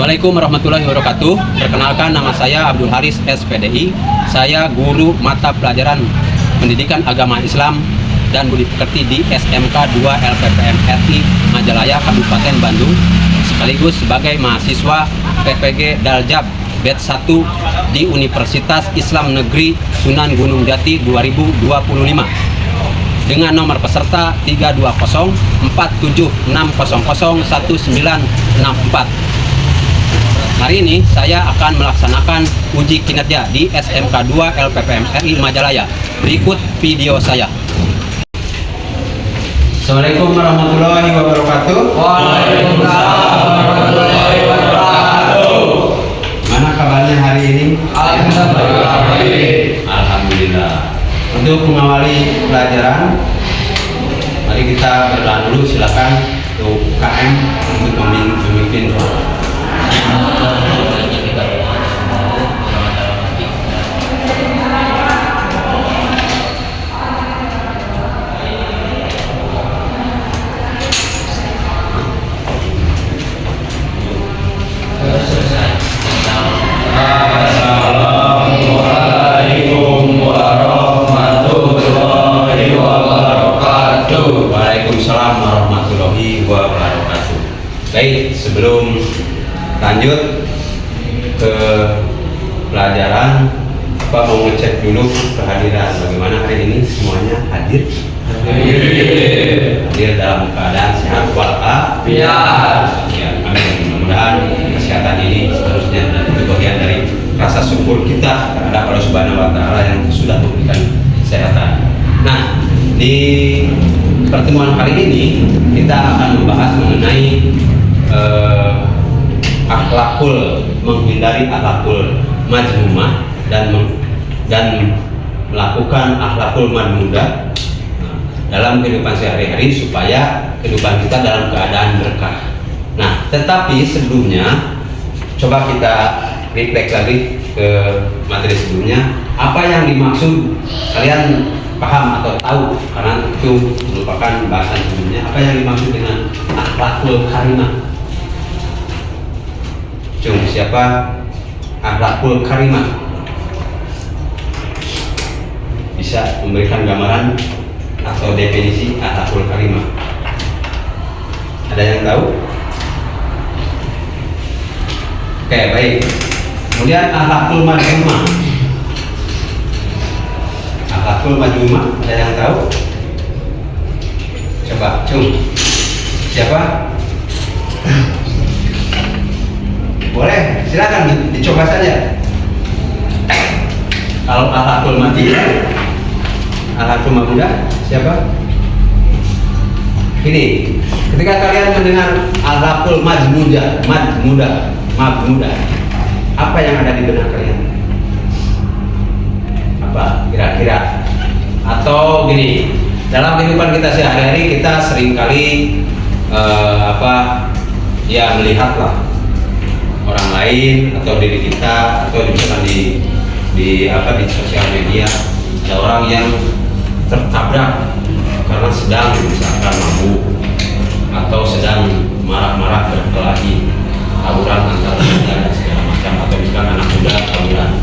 Assalamualaikum warahmatullahi wabarakatuh. Perkenalkan, nama saya Abdul Haris SPDI. Saya guru mata pelajaran Pendidikan Agama Islam dan Budi Pekerti di SMK 2 LPPM RI Majalaya, Kabupaten Bandung, sekaligus sebagai mahasiswa PPG Daljab Batch 1 di Universitas Islam Negeri Sunan Gunung Jati 2025 dengan nomor peserta 32047600194. Hari ini saya akan melaksanakan uji kinerja di SMK 2 LPPM RI Majalaya. Berikut video saya. Assalamualaikum warahmatullahi wabarakatuh. Waalaikumsalam warahmatullahi wabarakatuh. Mana kabarnya hari ini? Alhamdulillah. Untuk mengawali pelajaran, mari kita berdoa dulu. Silakan untuk KM untuk memimpin doa. Assalamualaikum warahmatullahi wabarakatuh. Waalaikumsalam warahmatullahi wabarakatuh. Baik, sebelum lanjut ke pelajaran, Pak mau ngecek dulu kehadiran. Bagaimana hari ini semuanya hadir? Hadir dalam keadaan sehat walafiat. Ya, amin. Mudah-mudahan kesehatan ini seterusnya dan itu bagian dari rasa syukur kita terhadap Allah Subhanahu wa Ta'ala yang sudah memberikan kesehatan. Nah, di pertemuan kali ini kita akan membahas mengenai menghindari akhlakul majmumah dan melakukan akhlakul madmudah dalam kehidupan sehari-hari supaya kehidupan kita dalam keadaan berkah. Nah, tetapi sebelumnya coba kita refleks lagi ke materi sebelumnya. Apa yang dimaksud, kalian paham atau tahu, karena itu merupakan bahasan sebelumnya. Apa yang dimaksud dengan akhlakul karimah? Siapa akhlakul karimah? Bisa memberikan gambaran atau definisi akhlakul karimah? Ada yang tahu? Oke, baik. Kemudian akhlakul majmumah. Akhlakul majmumah, ada yang tahu? Coba, siapa? Boleh, silakan dicoba saja. Kalau akhlakul majmudah, siapa? Ini, ketika kalian mendengar akhlakul majmudah, apa yang ada di benak kalian? Apa kira-kira? Atau gini, dalam kehidupan kita sehari-hari kita seringkali melihatlah orang lain atau diri kita, atau misalkan di sosial media ada orang yang tertabrak karena sedang misalkan mabuk atau sedang marah-marah berkelahi, tawuran antar dan segala macam, atau misalkan anak muda tawuran.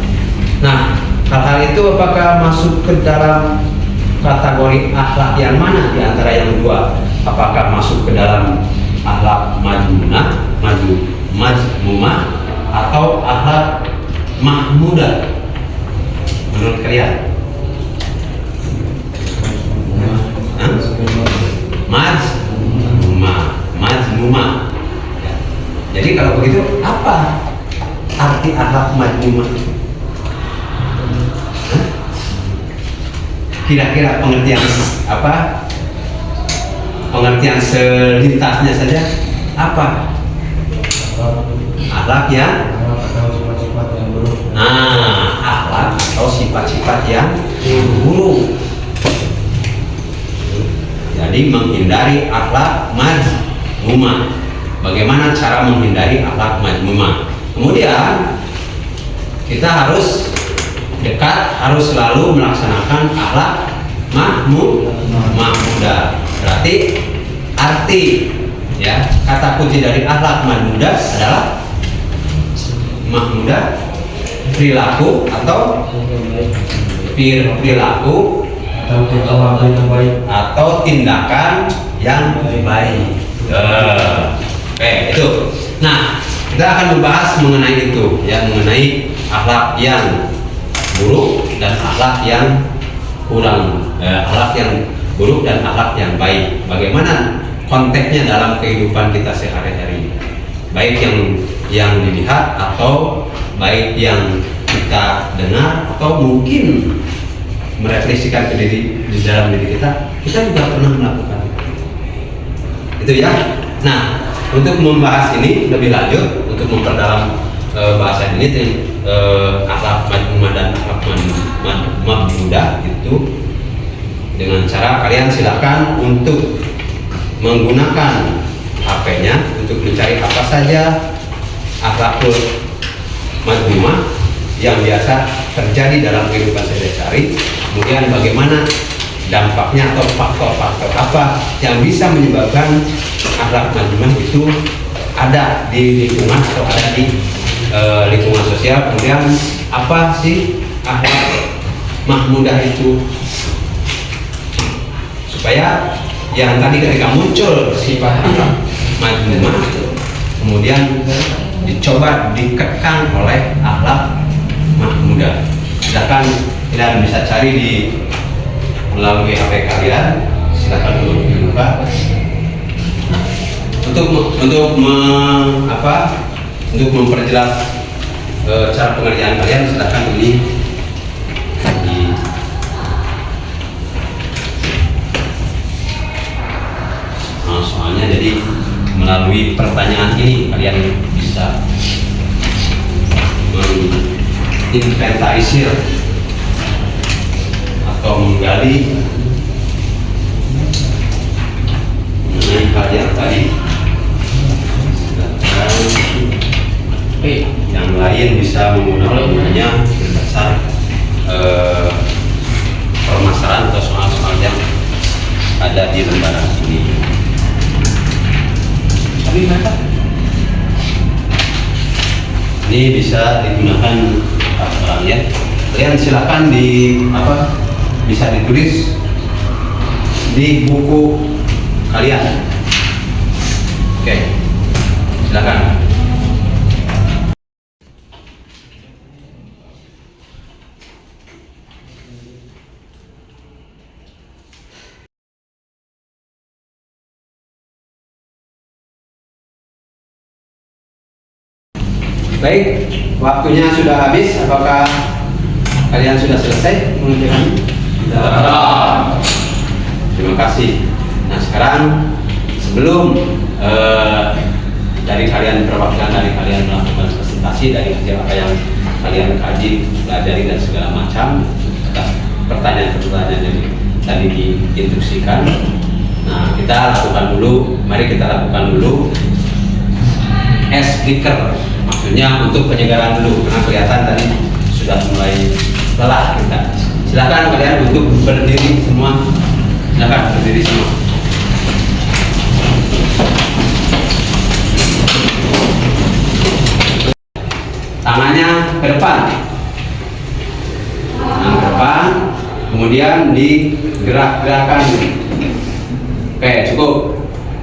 Nah, hal-hal itu apakah masuk ke dalam kategori akhlak yang mana di antara yang dua? Apakah masuk ke dalam akhlak majmumah atau akhlak mahmudah menurut kalian? Majmumah. Jadi kalau begitu apa arti akhlak majmumah? Kira-kira pengertian selintasnya saja apa? Akhlak yang akhlak atau sifat-sifat yang buruk. Jadi menghindari akhlak majmumah. Bagaimana cara menghindari akhlak majmumah? Kemudian kita harus selalu melaksanakan akhlak mahmudah. Berarti arti ya kata kunci dari akhlak mahmudah adalah mahmudah, perilaku atau perilaku atau tindakan yang baik. Oke, itu. Nah, kita akan membahas mengenai itu, yang mengenai akhlak yang buruk dan akhlak yang akhlak yang buruk dan akhlak yang baik. Bagaimana konteksnya dalam kehidupan kita sehari-hari, baik yang dilihat atau baik yang kita dengar atau mungkin merefleksikan ke di dalam diri kita juga pernah melakukan itu ya. Nah, untuk membahas ini lebih lanjut, untuk memperdalam bahasan ini akhlak madmumah dan akhlak mamdudah itu, dengan cara kalian silakan untuk menggunakan HP-nya untuk mencari apa saja akhlakul madmumah yang biasa terjadi dalam kehidupan sehari-hari, kemudian bagaimana dampaknya atau faktor-faktor apa yang bisa menyebabkan akhlak madmumah itu ada di lingkungan atau ada di lingkungan sosial, kemudian apa sih akhlak mahmudah itu, supaya yang tadi ketika muncul sifat akhlak madmumah kemudian dicoba dikekang oleh akhlak mahmudah. Silakan kalian bisa cari di melalui HP kalian, silakan untuk dibuka untuk memperjelas cara pengerjaan kalian. Silakan ini soalnya jadi melalui pertanyaan ini kalian bisa menginventarisir atau menggali mengenai hal yang tadi. Yang lain bisa menggunakannya berdasar permasalahan atau soal-soal yang ada di lembaran ini. Ini bisa digunakan sekarang ya. Kalian silakan bisa ditulis di buku kalian. Oke, silakan. Baik, waktunya sudah habis. Apakah kalian sudah selesai mengerjakannya? Terima kasih. Nah, sekarang sebelum dari kalian perwakilan dari kalian melakukan presentasi dari apa yang kalian kaji, pelajari dan segala macam atas pertanyaan-pertanyaan yang tadi diinstruksikan. Nah, kita lakukan dulu. Mari kita lakukan dulu ice breaker. Maksudnya untuk penyegaran dulu, karena kelihatan tadi sudah mulai lelah kita. Silakan kalian untuk berdiri semua. Silakan berdiri semua. Tangannya ke depan. Tangan ke depan, kemudian digerak-gerakan. Oke, cukup.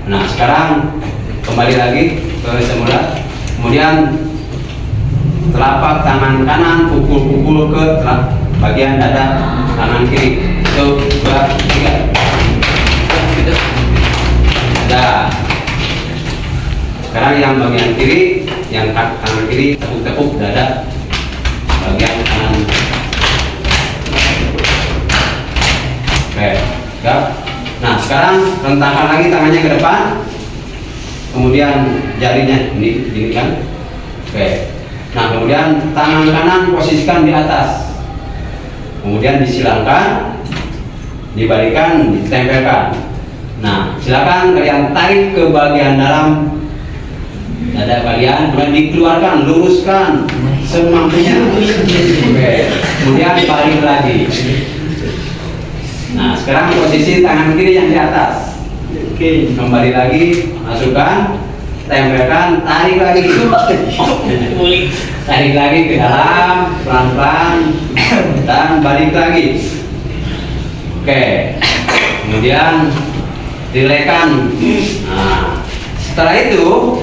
Nah, sekarang kembali lagi ke semula. Kemudian telapak tangan kanan pukul-pukul ke bagian dada tangan kiri. 1, 2, 3. Nah, sekarang yang bagian kiri, yang tangan kiri tepuk-tepuk dada bagian kanan. Oke, siap. Nah, sekarang rentangkan lagi tangannya ke depan. Kemudian jarinya ini kan. Oke. Nah, kemudian tangan kanan posisikan di atas. Kemudian disilangkan, dibalikan, ditempelkan. Nah, silakan kalian tarik ke bagian dalam dada kalian, kemudian dikeluarkan, luruskan semampunya. Oke. Kemudian balik lagi. Nah, sekarang posisi tangan kiri yang di atas. Oke, kembali lagi, masukkan, tempelkan, tarik lagi. Tarik lagi ke dalam, pelan-pelan, dan balik lagi. Oke, kemudian rilekan. Nah, setelah itu,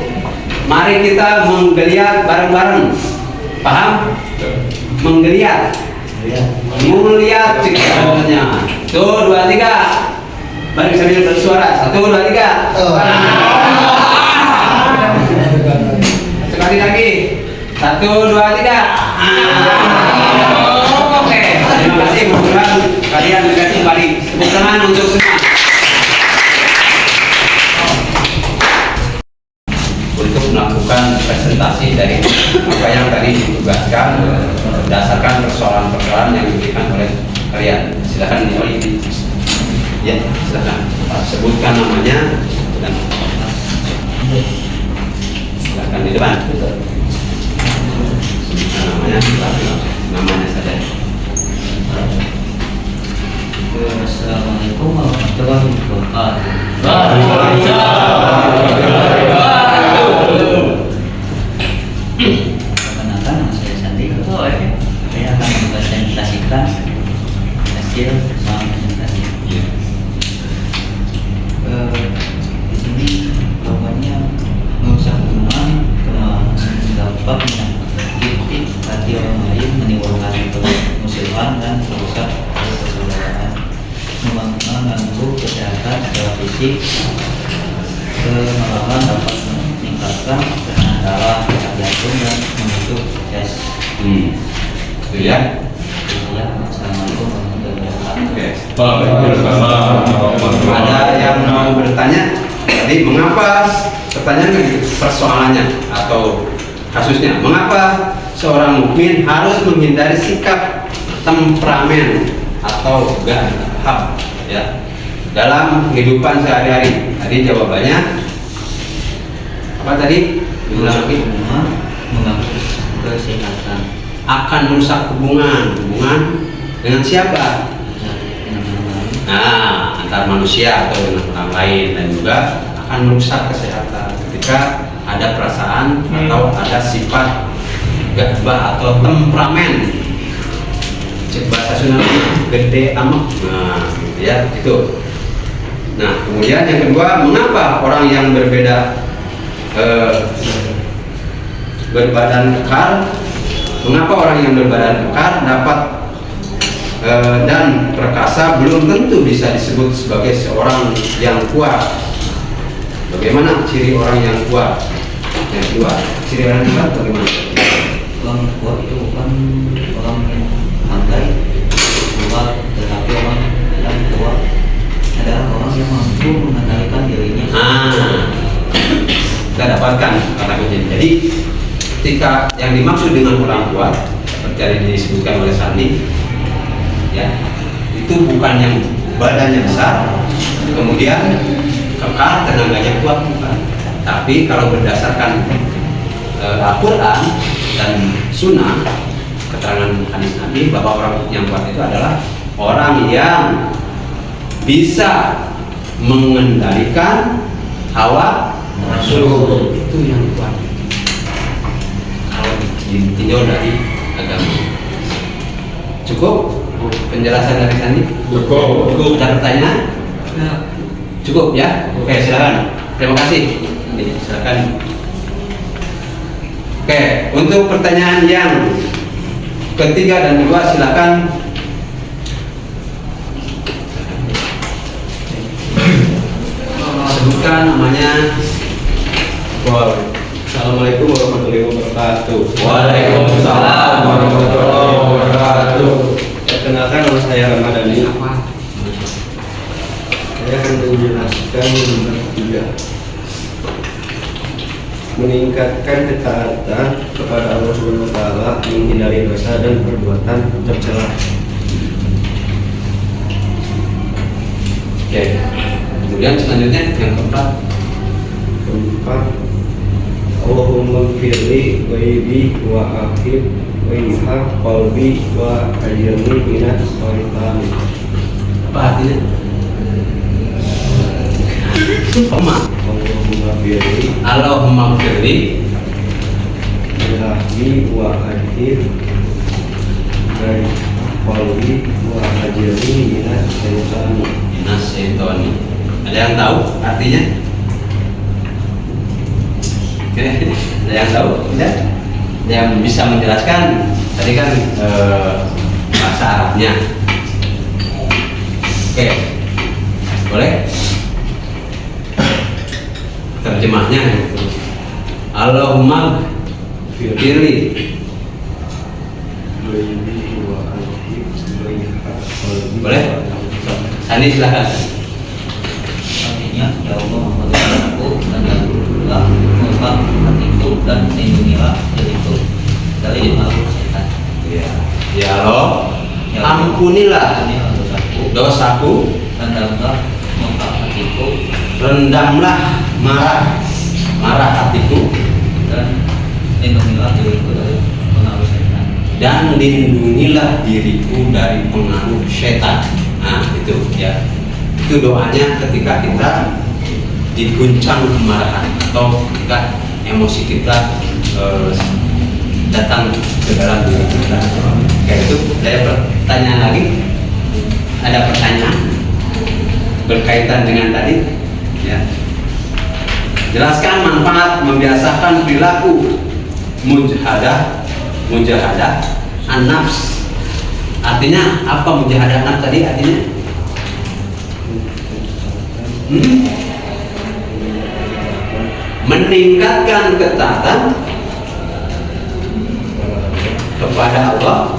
mari kita menggeliat bareng-bareng. Paham? Menggeliat. Melihat sekitarnya. 1, 2, 3. Mari sambil bersuara. 1, 2, 3. Sekali lagi. 1, 2, 3. Oke. Terima kasih. Mudah-mudahan kalian dikasih balik. Tepuk tangan untuk semua. Untuk melakukan presentasi dari apa yang tadi ditugaskan berdasarkan persoalan-persoalan yang diberikan oleh kalian. Silakan dimulai. Ya, silakan. Sebutkan namanya dan silakan di depan. Sebutkan namanya saja. Assalamualaikum warahmatullahi wabarakatuh. Perkenalkan, nama saya Sandi. Saya akan mempresentasikan hasil soal presentasi. Di sini jawabannya merusak hubungan dapat menyakiti hati orang lain, menimbulkan permusuhan dan merusak persaudaraan, mengganggu kesehatan secara fisik, kemalahan dapat meningkatkan tekanan darah, detak jantung dan memicu stres. Itu ya. Ya, assalamualaikum warahmatullahi wabarakatuh. Oke. Ada yang mau bertanya? Jadi mengapa pertanyaan persoalannya atau kasusnya? Mengapa seorang mukmin harus menghindari sikap temperamen atau gahab ya dalam kehidupan sehari-hari? Tadi jawabannya apa tadi? Ulang lagi. Mengganggu kesehatan. Akan merusak hubungan dengan siapa? Nah, antar manusia atau dengan orang lain, dan juga akan merusak kesehatan ketika ada perasaan atau ada sifat gabah atau temperamen. Cek bahasa Sunda gede amat. Nah, gitu ya, itu. Nah, kemudian yang kedua, mengapa orang yang berbeda berbadan kekar? Mengapa orang yang berbadan kekar dapat dan perkasa belum tentu bisa disebut sebagai seorang yang kuat? Bagaimana ciri orang yang kuat? Yang kedua, ciri orang yang kuat bagaimana? Orang kuat itu bukan orang yang pandai kuat, tetapi orang yang kuat adalah orang yang mampu mengendalikan dirinya. Kita dapatkan kata kuncinya. Jadi ketika yang dimaksud dengan orang kuat seperti yang disebutkan oleh Sandi, ya, itu bukan yang badannya besar, kemudian kekar, tenaganya kuat, bukan. Tapi kalau berdasarkan Al-Quran dan Sunnah, keterangan hadis Nabi bahwa orang yang kuat itu adalah orang yang bisa mengendalikan hawa nafsu, itu yang kuat. Kalau ditinjau dari agama, cukup penjelasan dari Sandi? Cukup. Ada pertanyaan? Cukup ya? Oke, silakan. Terima kasih. Ini, silakan. Oke, untuk pertanyaan yang ketiga dan kedua silakan. Sebutkan namanya. Assalamualaikum warahmatullahi wabarakatuh. Waalaikumsalam warahmatullahi wabarakatuh. Perkenalkan, nama saya Ramadhani. Saya akan menjelaskan nomor 3. Meningkatkan ketaatan kepada Allah Subhanahu wa taala, menghindari dosa dan perbuatan tercela. Oke. Kemudian selanjutnya yang keempat. Allahumma firli ghaibi wa akhir wa iha qalbi wa ajirni minat syaitan. Apa artinya? Allahumma firli Allahumma firli syai'ani wa adhir dari qalbi wa ajirni minasy syaitani. Nasyetoni. Ada yang tahu artinya? Oke, ada yang tahu? Tidak? Ada yang bisa menjelaskan? Tadi kan bahasa Arabnya. Oke, boleh? Terjemahnya Allahumma firli. Boleh? Sani silahkan. Artinya, ya Allah, ampunilah aku dan ampunilah mengubah hatiku dan lindungilah diriku dari makhluk setan. Ya, ya Allah, Ya Allah, ampunilah ampunilah dosaku dosaku, dan dalamlah mengubah hatiku rendamlah marah hatiku, dan lindungilah diriku dari pengaruh setan. dan lindungilah diriku dari pengaruh setan. Nah, itu ya. Itu doanya ketika kita diguncang kemarahan atau ketika emosi kita datang ke dalam diri kita. Kayak itu. Ada pertanyaan lagi? Ada pertanyaan berkaitan dengan tadi? Ya. Jelaskan manfaat membiasakan perilaku mujahadah an-nafs. Artinya apa mujahadah an-nafs tadi artinya? Meningkatkan ketaatan kepada Allah,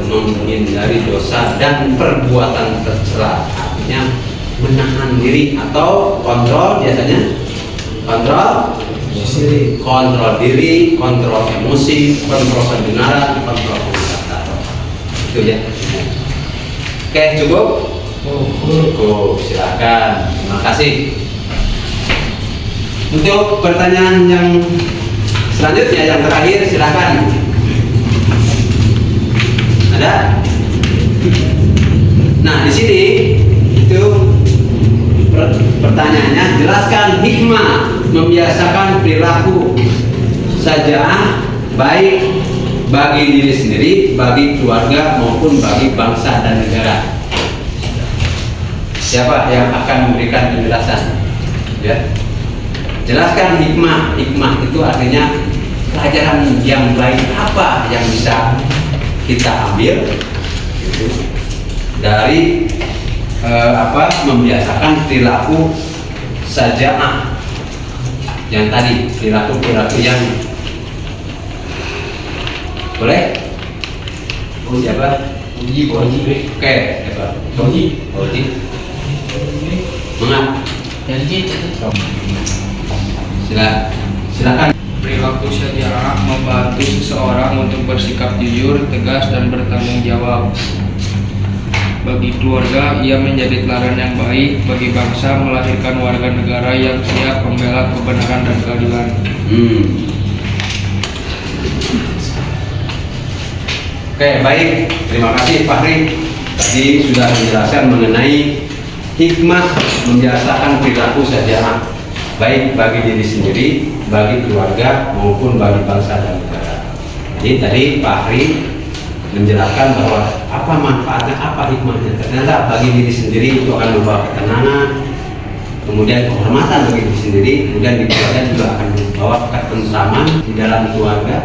menghindari dosa dan perbuatan tercela. Artinya menahan diri atau kontrol, biasanya kontrol diri, kontrol emosi, kontrol kebenaran, kontrol kata. Itu ya. Oke, cukup? Cukup, silakan. Terima kasih. Untuk pertanyaan yang selanjutnya, yang terakhir, silakan. Ada? Nah, di sini itu pertanyaannya, jelaskan hikmah membiasakan perilaku sajaah baik bagi diri sendiri, bagi keluarga maupun bagi bangsa dan negara. Siapa yang akan memberikan penjelasan? Ya. Jelaskan hikmah. Hikmah itu artinya pelajaran yang baik apa yang bisa kita ambil gitu, dari membiasakan perilaku sajaah yang tadi, perilaku yang boleh? Siapa? Oke, siapa? Oji. Mengapa? Silakan. Perilaku sajaah membantu seseorang untuk bersikap jujur, tegas, dan bertanggung jawab. Bagi keluarga, ia menjadi teladan yang baik. Bagi bangsa, melahirkan warga negara yang siap membela kebenaran dan keadilan. Oke, baik. Terima kasih Pak Ri. Tadi sudah menjelaskan mengenai hikmah membiasakan perilaku sajaah baik bagi diri sendiri, bagi keluarga maupun bagi bangsa dan negara. Jadi tadi Pak Ri menjelaskan bahwa apa manfaatnya, apa hikmahnya. Ternyata bagi diri sendiri itu akan membawa ketenangan, kemudian kehormatan bagi diri sendiri, kemudian di keluarga juga akan membawa ketentraman di dalam keluarga,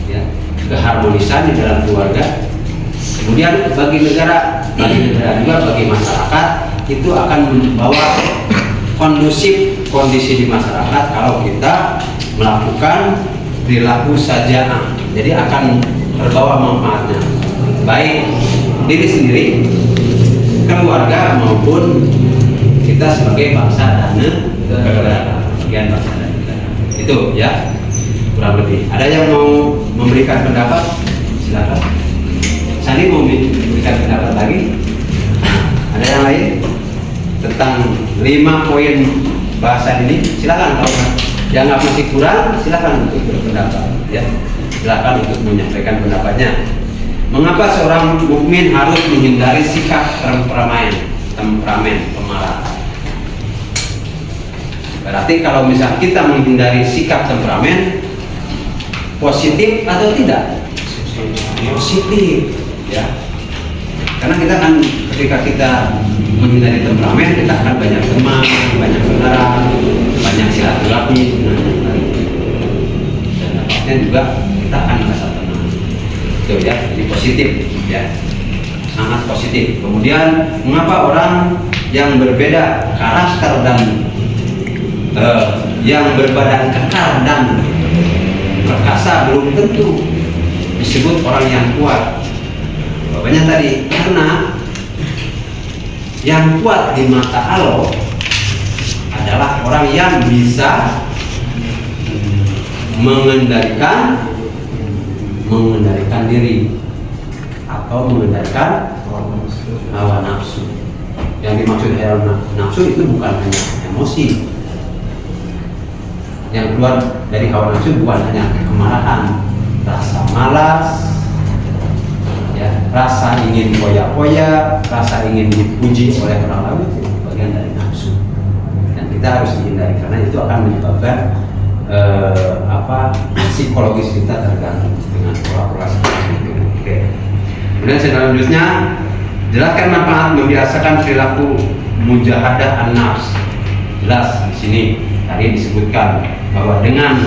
ya, keharmonisan di dalam keluarga. Kemudian bagi negara juga bagi masyarakat itu akan membawa kondusif kondisi di masyarakat kalau kita melakukan perilaku sajaah. Jadi akan terbawa manfaatnya baik diri sendiri, keluarga maupun kita sebagai bangsa dan negara, bagian bangsa dan negara. Itu ya kurang lebih. Ada yang mau memberikan pendapat? Silakan. Sani mau memberikan pendapat lagi? Ada yang lain tentang 5 poin bahasan ini? Silakan. Kalau yang masih kurang, silakan untuk berpendapat. Ya, silakan untuk menyampaikan pendapatnya. Mengapa seorang mukmin harus menghindari sikap temperamen pemarah? Berarti kalau misal kita menghindari sikap temperamen, positif atau tidak? Positif, ya. Karena kita kan ketika kita menghindari temperamen, kita akan banyak teman, banyak saudara, banyak silaturahmi, dan nampaknya juga kita akan merasa tenang. Itu ya, jadi positif, ya, sangat positif. Kemudian mengapa orang yang berbeda karakter dan yang berbadan kekar dan perkasa belum tentu disebut orang yang kuat? Jawabannya tadi, karena yang kuat di mata Allah adalah orang yang bisa mengendalikan diri atau mengendalikan hawa nafsu. Yang dimaksud hawa nafsu itu bukan hanya emosi. Yang keluar dari hawa nafsu bukan hanya kemarahan, rasa malas, ya, rasa ingin poya-poya, rasa ingin dipuji oleh orang lain, itu bagian dari nafsu. Dan kita harus dihindari karena itu akan menyebabkan psikologis kita terganggu dengan pola-pola seperti itu. Oke. Kemudian selanjutnya, jelaskan manfaat membiasakan perilaku mujahadah an-nafs. Jelas di sini tadi disebutkan bahwa dengan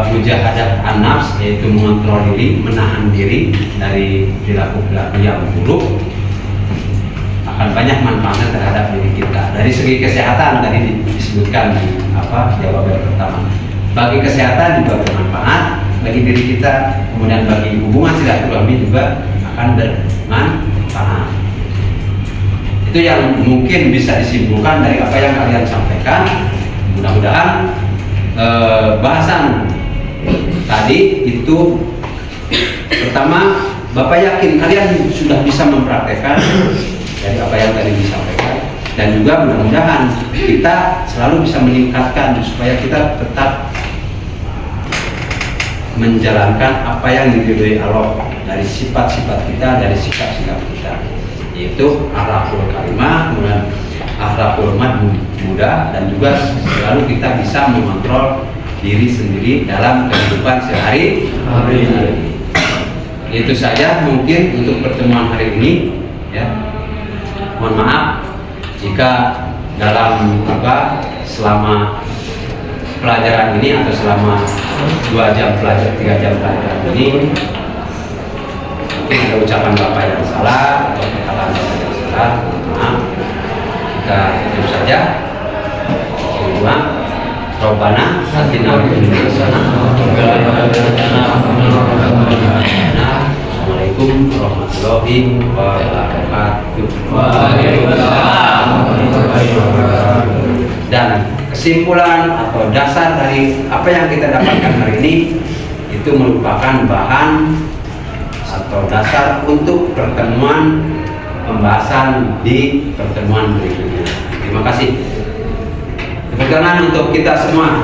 mujahadah an-nafs, yaitu mengontrol diri, menahan diri dari perilaku-perilaku yang buruk, akan banyak manfaatnya terhadap diri kita. Dari segi kesehatan tadi disebutkan di jawaban pertama. Bagi kesehatan juga bermanfaat, bagi diri kita, kemudian bagi hubungan silaturahmi juga akan bermanfaat. Itu yang mungkin bisa disimpulkan dari apa yang kalian sampaikan. Mudah-mudahan bahasan tadi itu, pertama, Bapak yakin kalian sudah bisa mempraktekkan dari apa yang tadi disampaikan, dan juga mudah-mudahan kita selalu bisa meningkatkan supaya kita tetap menjalankan apa yang diridhoi Allah dari sifat-sifat kita, dari sikap-sikap kita, yaitu akhlakul karimah, kemudian akhlakul mudah, dan juga selalu kita bisa mengontrol diri sendiri dalam kehidupan sehari-hari. Itu saja mungkin untuk pertemuan hari ini, ya. Mohon maaf jika dalam selama pelajaran ini atau selama 2 jam pelajaran, 3 jam pelajaran ini mungkin ada ucapan Bapak yang salah atau perkataan Bapak yang salah. Maaf, kita tutup saja. Kedua, Rabbana atina fid dunya hasanah wa fil akhirati hasanah wa qina adzabannar. Assalamualaikum warahmatullahi wabarakatuh. Waalaikumsalam warahmatullahi wabarakatuh. Dan kesimpulan atau dasar dari apa yang kita dapatkan hari ini itu merupakan bahan atau dasar untuk pertemuan pembahasan di pertemuan berikutnya. Terima kasih. Tepuk tangan untuk kita semua.